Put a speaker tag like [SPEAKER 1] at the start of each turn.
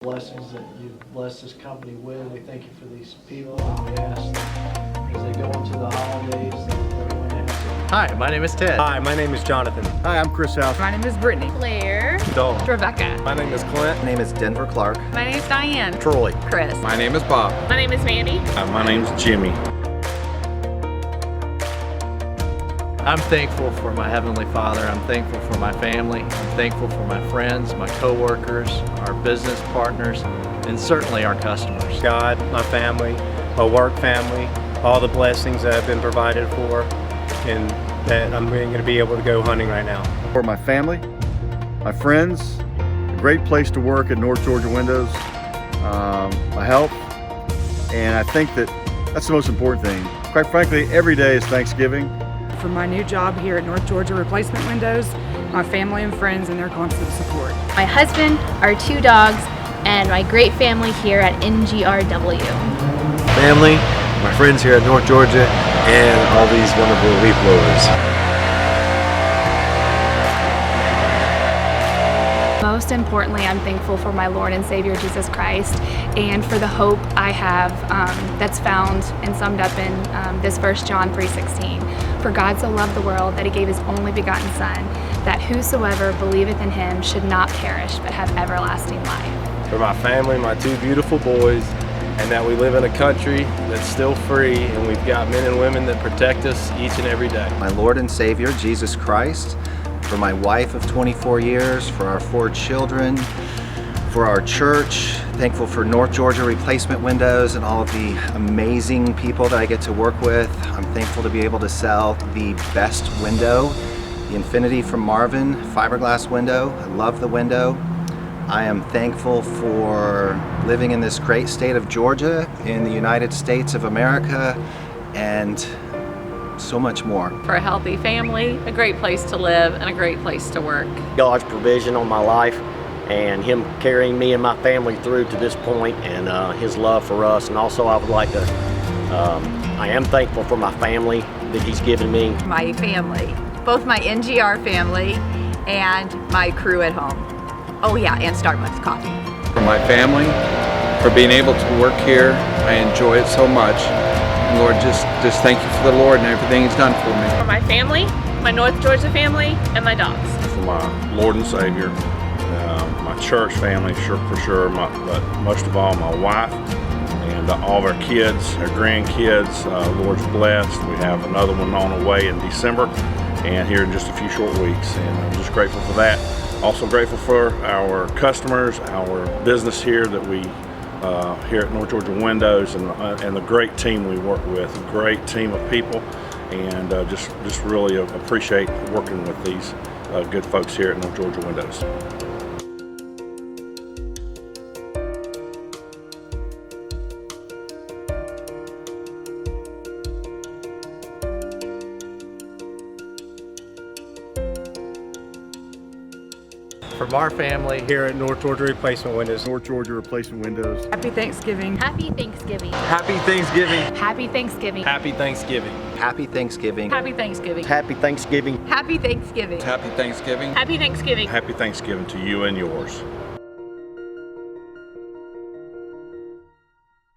[SPEAKER 1] Blessings that you've blessed this company with. We thank you for these people, and we ask that as they go into the holidays that everyone has.
[SPEAKER 2] Hi, my name is Ted.
[SPEAKER 3] Hi, my name is Jonathan.
[SPEAKER 4] Hi, I'm Chris House.
[SPEAKER 5] My name is Brittany.
[SPEAKER 6] Blair.
[SPEAKER 3] Dalton.
[SPEAKER 6] Rebecca.
[SPEAKER 3] My name is Clint.
[SPEAKER 2] My name is Denver Clark.
[SPEAKER 6] My name is Diane.
[SPEAKER 2] Troy.
[SPEAKER 6] Chris.
[SPEAKER 7] My name is Bob.
[SPEAKER 6] My name is Mandy.
[SPEAKER 3] My name's Jimmy.
[SPEAKER 2] I'm thankful for my Heavenly Father. I'm thankful for my family. I'm thankful for my friends, my co-workers, our business partners, and certainly our customers.
[SPEAKER 3] God, my family, my work family, all the blessings that I've been provided for, and that I'm going to be able to go hunting right now.
[SPEAKER 4] For my family, my friends, a great place to work at North Georgia Windows, my health, and I think that's the most important thing. Quite frankly, every day is Thanksgiving.
[SPEAKER 5] For my new job here at North Georgia Replacement Windows, my family and friends and their constant support.
[SPEAKER 6] My husband, our 2 dogs, and my great family here at NGRW.
[SPEAKER 8] Family, my friends here at North Georgia, and all these wonderful leaf blowers.
[SPEAKER 6] Most importantly, I'm thankful for my Lord and Savior Jesus Christ and for the hope I have that's found and summed up in this verse, John 3:16. For God so loved the world that he gave his only begotten Son, that whosoever believeth in him should not perish but have everlasting life.
[SPEAKER 3] For my family, my 2 beautiful boys, and that we live in a country that's still free, and we've got men and women that protect us each and every day.
[SPEAKER 2] My Lord and Savior, Jesus Christ, for my wife of 24 years, for our 4 children, for our church, thankful for North Georgia Replacement Windows and all of the amazing people that I get to work with. I'm thankful to be able to sell the best window, the Infinity from Marvin fiberglass window. I love the window. I am thankful for living in this great state of Georgia, in the United States of America, and so much more.
[SPEAKER 9] For a healthy family, a great place to live, and a great place to work.
[SPEAKER 10] God's provision on my life and him carrying me and my family through to this point, and his love for us. And also I would like to, I am thankful for my family that he's given me.
[SPEAKER 5] My family, both my NGR family and my crew at home. Oh yeah, and Starbucks coffee.
[SPEAKER 7] For my family, for being able to work here, I enjoy it so much. Lord, just thank you for the Lord and everything he's done for me.
[SPEAKER 6] For my family, my North Georgia family, and my dogs.
[SPEAKER 3] For my Lord and Savior, my church family, for sure, but most of all, my wife, and all of our kids, our grandkids. Lord's blessed. We have another one on the way in December, and here in just a few short weeks, and I'm just grateful for that. Also grateful for our customers, our business here that we here at North Georgia Windows, and the great team we work with, a great team of people, and just really appreciate working with these good folks here at North Georgia Windows.
[SPEAKER 2] From our family
[SPEAKER 3] Here at North Georgia Replacement Windows.
[SPEAKER 4] North Georgia Replacement Windows.
[SPEAKER 5] Happy Thanksgiving.
[SPEAKER 6] Happy Thanksgiving.
[SPEAKER 8] Happy Thanksgiving.
[SPEAKER 6] Happy Thanksgiving.
[SPEAKER 3] Happy Thanksgiving.
[SPEAKER 2] Happy Thanksgiving.
[SPEAKER 6] Happy Thanksgiving.
[SPEAKER 10] Happy Thanksgiving.
[SPEAKER 5] Happy Thanksgiving.
[SPEAKER 7] Happy Thanksgiving.
[SPEAKER 6] Happy Thanksgiving.
[SPEAKER 3] Happy Thanksgiving to you and yours.